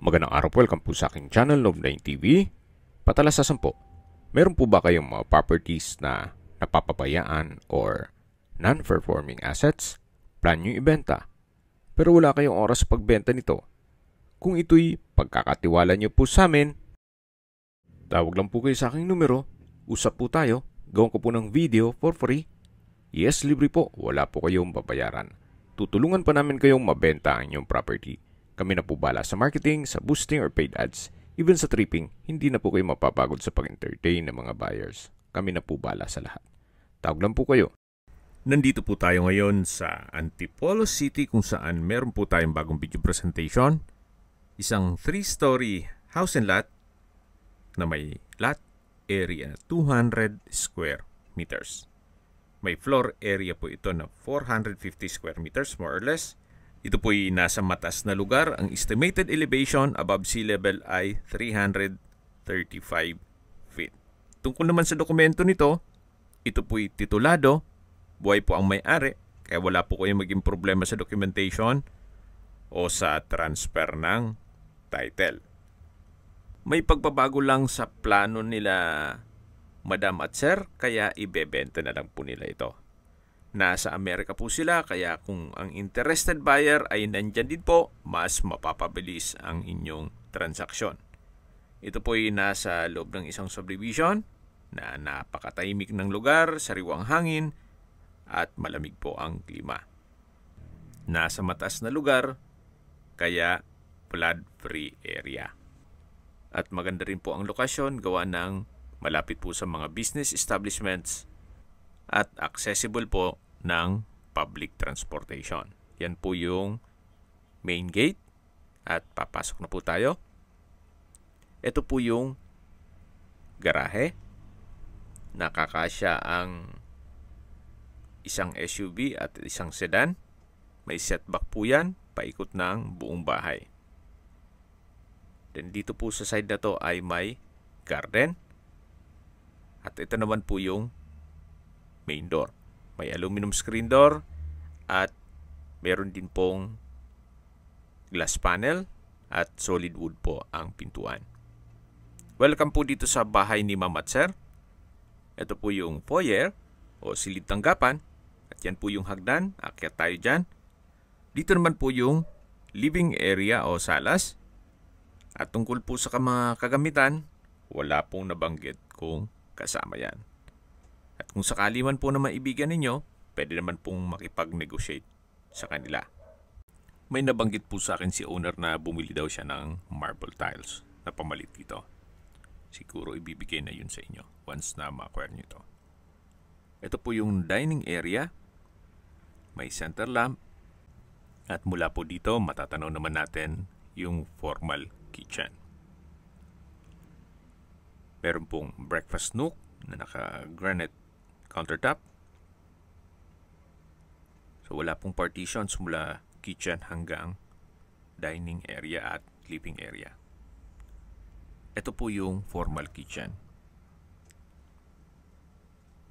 Magandang araw po, welcome po sa aking channel, Love9 TV. Patalasasan po, meron po ba kayong mga properties na napapabayaan or non-performing assets? Plan nyo ibenta, pero wala kayong oras sa pagbenta nito. Kung ito'y pagkakatiwala nyo po sa amin, tawag lang po kayo sa aking numero, usap po tayo, gawin ko po ng video for free. Yes, libre po, wala po kayong babayaran. Tutulungan pa namin kayong mabenta ang inyong property. Kami na po bala sa marketing, sa boosting or paid ads. Even sa tripping, hindi na po kayo mapapagod sa pag-entertain ng mga buyers. Kami na po bala sa lahat. Tawag lang po kayo. Nandito po tayo ngayon sa Antipolo City kung saan meron po tayong bagong video presentation. Isang 3-story house and lot na may lot area 200 square meters. May floor area po ito na 450 square meters more or less. Ito po'y nasa mataas na lugar. Ang estimated elevation above sea level ay 335 feet. Tungkol naman sa dokumento nito, ito po'y titulado. Buhay po ang may-ari, kaya wala po kayong maging problema sa documentation o sa transfer ng title. May pagbabago lang sa plano nila, Madam at Sir, kaya ibebenta na lang po nila ito. Nasa Amerika po sila, kaya kung ang interested buyer ay nandyan din po, mas mapapabilis ang inyong transaksyon. Ito po ay nasa loob ng isang subdivision na napakatahimik ng lugar, sariwang hangin, at malamig po ang klima. Nasa mataas na lugar, kaya flood-free area. At maganda rin po ang lokasyon, gawa ng malapit po sa mga business establishments at accessible po ng public transportation. Yan po yung main gate at papasok na po tayo. Ito po yung garahe. Nakakasya ang isang SUV at isang sedan. May setback po yan, paikot ng buong bahay. Then dito po sa side na to ay may garden. At ito naman po yung main door. May aluminum screen door at meron din pong glass panel at solid wood po ang pintuan. Welcome po dito sa bahay ni Ma'am at Sir. Ito po yung foyer o silid tanggapan at yan po yung hagdan. Akyat tayo dyan. Dito naman po yung living area o salas. At tungkol po sa mga kagamitan, wala pong nabanggit kung kasama yan. At kung sakali man po na maibigan ninyo, pwede naman pong makipag-negotiate sa kanila. May nabanggit po sa akin si owner na bumili daw siya ng marble tiles na pamalit dito. Siguro ibibigay na yun sa inyo once na ma-acquire nyo ito. Ito po yung dining area. May center lamp. At mula po dito, matatanaw naman natin yung formal kitchen. Meron pong breakfast nook na naka-granite countertop. So wala pong partitions mula kitchen hanggang dining area at living area. Ito po yung formal kitchen.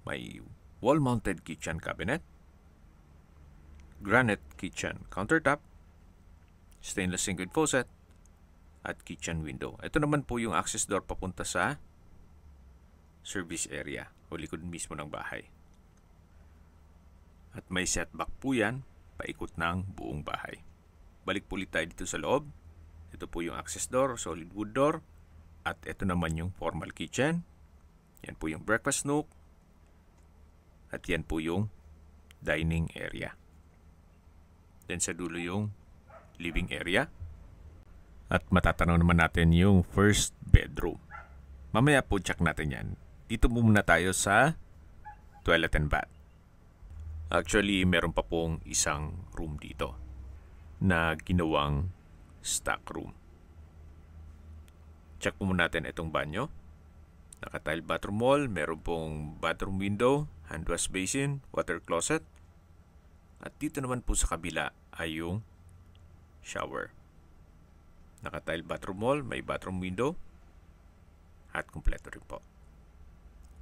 May wall-mounted kitchen cabinet, granite kitchen countertop, stainless sink with faucet, at kitchen window. Ito naman po yung access door papunta sa service area o likod mismo ng bahay. At may setback po yan, paikot ng buong bahay. Balik po ulit tayo dito sa loob. Ito po yung access door, solid wood door. At ito naman yung formal kitchen. Yan po yung breakfast nook. At yan po yung dining area. Then sa dulo yung living area. At matatanaw naman natin yung first bedroom. Mamaya po check natin yan. Dito muna tayo sa toilet and bath. Actually, meron pa pong isang room dito na ginawang stock room. Check po muna natin itong banyo. Naka-tile bathroom wall, meron pong bathroom window, hand wash basin, water closet. At dito naman po sa kabila ay yung shower. Naka-tile bathroom wall, may bathroom window, at kumpleto rin po.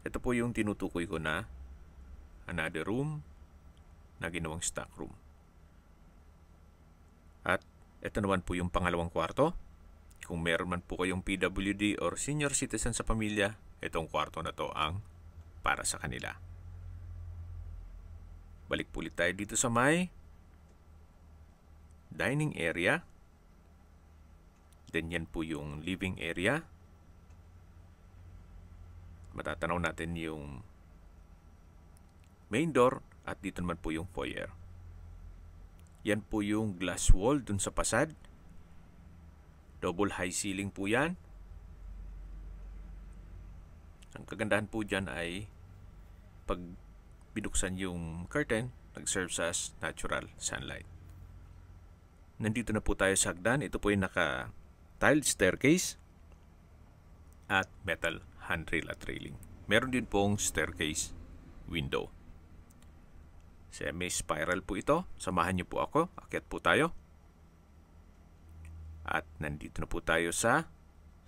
Ito po yung tinutukoy ko na another room na ginawang stock room. At ito naman po yung pangalawang kwarto. Kung meron man po kayong PWD or senior citizen sa pamilya, itong kwarto na to ang para sa kanila. Balik po ulit tayo dito sa may dining area. Then yan po yung living area. Matatanaw natin yung main door at dito naman po yung foyer. Yan po yung glass wall dun sa pasad. Double high ceiling po yan. Ang kagandahan po dyan ay pag binuksan yung curtain, nag-serve as natural sunlight. Nandito na po tayo sa hagdan. Ito po yung naka-tiled staircase at metal handrail at railing. Meron din pong staircase window. Semi-spiral po ito. Samahan niyo po ako. Akyat po tayo. At nandito na po tayo sa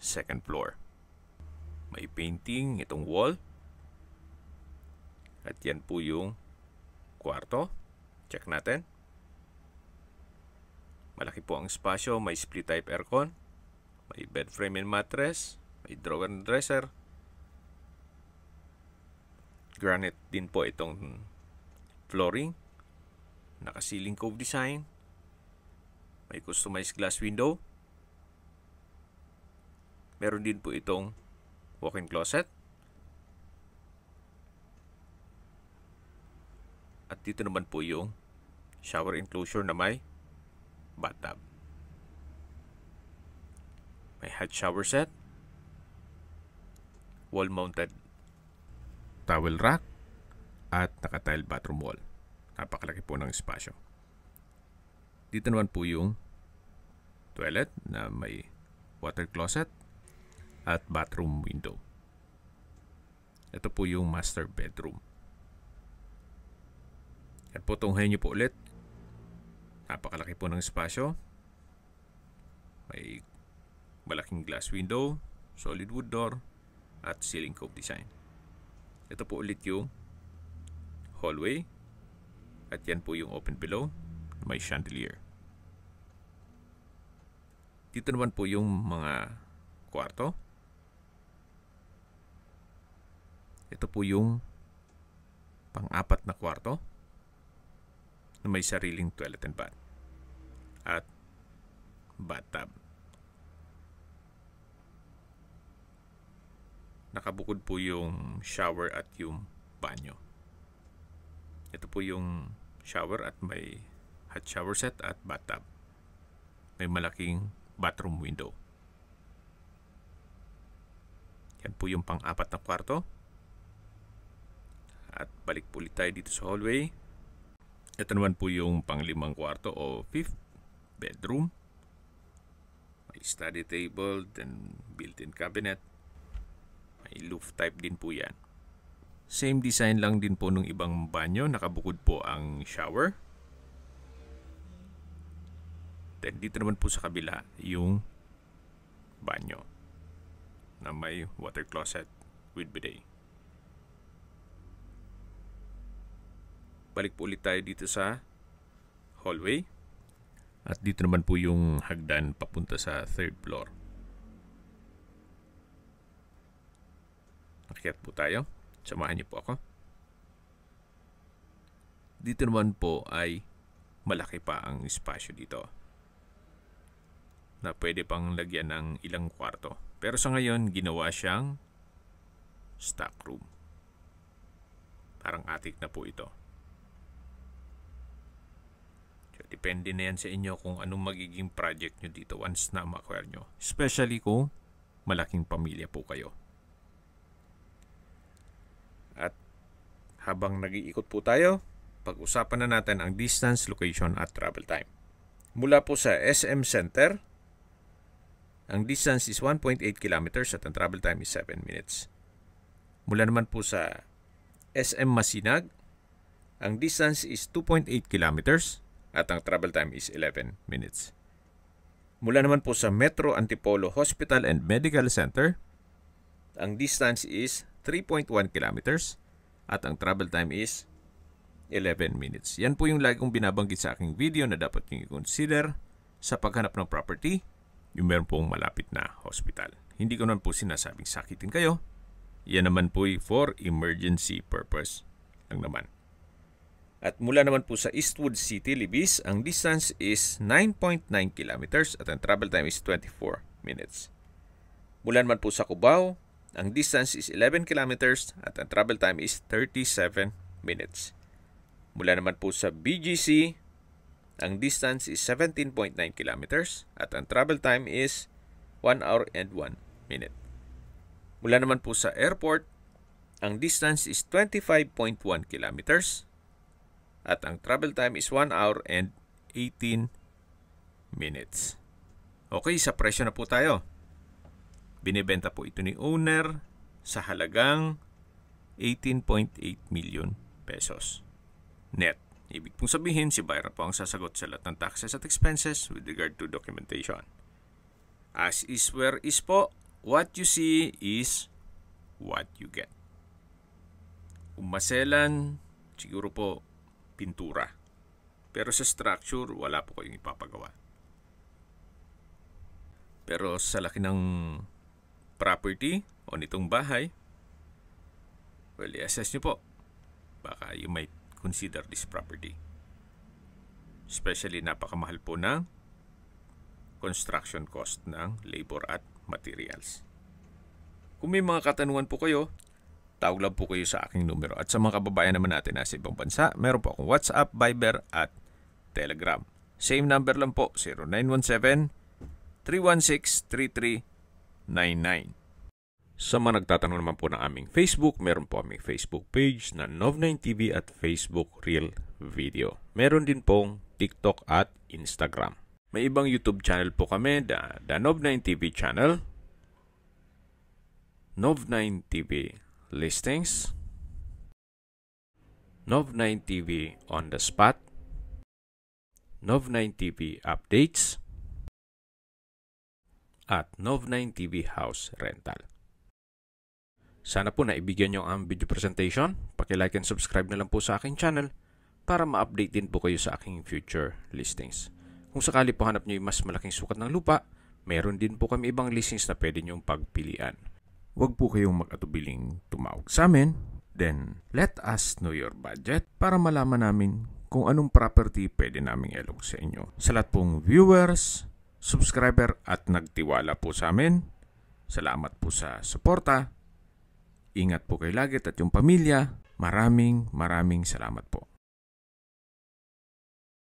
second floor. May painting itong wall. At yan po yung kwarto. Check natin. Malaki po ang espasyo. May split type aircon. May bed frame and mattress. May drawer and dresser. Granite din po itong flooring. Naka-ceiling cove design. May customized glass window. Meron din po itong walk-in closet. At dito naman po yung shower enclosure na may bathtub. May hot shower set. Wall-mounted towel rack. At naka-tile bathroom wall. Napakalaki po ng espasyo. Dito naman po yung toilet na may water closet at bathroom window. Ito po yung master bedroom. At po tunghayin niyo po ulit. Napakalaki po ng espasyo. May malaking glass window, solid wood door, at ceiling cove design. Ito po ulit yung hallway. At yan po yung open below. May chandelier. Dito naman po yung mga kwarto. Ito po yung pang-apat na kwarto na may sariling toilet and bath at bathtub. Nakabukod po yung shower at yung banyo. Ito po yung shower at may hot shower set at bathtub. May malaking bathroom window. Yan po yung pang-apat na kwarto. At balik po ulit tayo dito sa hallway. Ito naman po yung pang-limang kwarto o fifth bedroom. May study table, then built-in cabinet. May loft type din po yan. Same design lang din po nung ibang banyo. Nakabukod po ang shower. Then dito naman po sa kabila yung banyo na may water closet with bidet. Balik po ulit tayo dito sa hallway. At dito naman po yung hagdan papunta sa third floor. Akyat po tayo. Samahan niyo po ako. Dito naman po ay malaki pa ang espasyo dito na pwede pang lagyan ng ilang kwarto. Pero sa ngayon, ginawa siyang stock room. Parang attic na po ito. So, depende na yan sa inyo kung anong magiging project nyo dito once na ma-acquire nyo. Especially kung malaking pamilya po kayo. At habang nag-iikot po tayo, pag-usapan na natin ang distance, location at travel time. Mula po sa SM Center, ang distance is 1.8 kilometers at ang travel time is 7 minutes. Mula naman po sa SM Masinag, ang distance is 2.8 kilometers at ang travel time is 11 minutes. Mula naman po sa Metro Antipolo Hospital and Medical Center, ang distance is 3.1 kilometers at ang travel time is 11 minutes. Yan po yung lagi kong binabanggit sa aking video na dapat nyo i-consider sa paghanap ng property yung meron pong malapit na hospital. Hindi ko naman po sinasabing sakitin kayo. Yan naman po for emergency purpose lang naman. At mula naman po sa Eastwood City, Libis, ang distance is 9.9 kilometers at ang travel time is 24 minutes. Mula naman po sa Cubao, ang distance is 11 kilometers at ang travel time is 37 minutes. Mula naman po sa BGC, ang distance is 17.9 kilometers at ang travel time is 1 hour and 1 minute. Mula naman po sa airport, ang distance is 25.1 kilometers at ang travel time is 1 hour and 18 minutes. Okay, sa presyo na po tayo. Binibenta po ito ni owner sa halagang 18.8 million pesos. Net. Ibig pong sabihin, si buyer po ang sasagot sa lahat ng taxes at expenses with regard to documentation. As is where is po, what you see is what you get. Kung maselan, siguro po pintura. Pero sa structure, wala po kayong ipapagawa. Pero sa laki ng property o nitong bahay, well, i-assess nyo po. Baka you might consider this property. Especially napakamahal po ng construction cost ng labor at materials. Kung may mga katanungan po kayo, tawag lang po kayo sa aking numero. At sa mga kababayan naman natin na sa ibang bansa, meron po akong WhatsApp, Viber at Telegram. Same number lang po, 0917-316-3399. Sa mga nagtatanong naman po ng aming Facebook, meron po aming Facebook page na Nov9TV at Facebook Real Video. Meron din pong TikTok at Instagram. May ibang YouTube channel po kami, the Nov9TV channel, Nov9TV Listings, Nov9TV On The Spot, Nov9TV Updates, at Nov9TV House Rental. Sana po naibigyan nyo ang video presentation. Paki-like and subscribe na lang po sa aking channel para ma-update din po kayo sa aking future listings. Kung sakali po hanap nyo yung mas malaking sukat ng lupa, meron din po kami ibang listings na pwede nyong pagpilian. Huwag po kayong mag-atubiling tumawag sa amin. Then, let us know your budget para malaman namin kung anong property pwede naming ilog sa inyo. Sa lahat pong viewers, subscriber at nagtiwala po sa amin, salamat po sa suporta. Ingat po kayo lagi at yung pamilya. Maraming salamat po.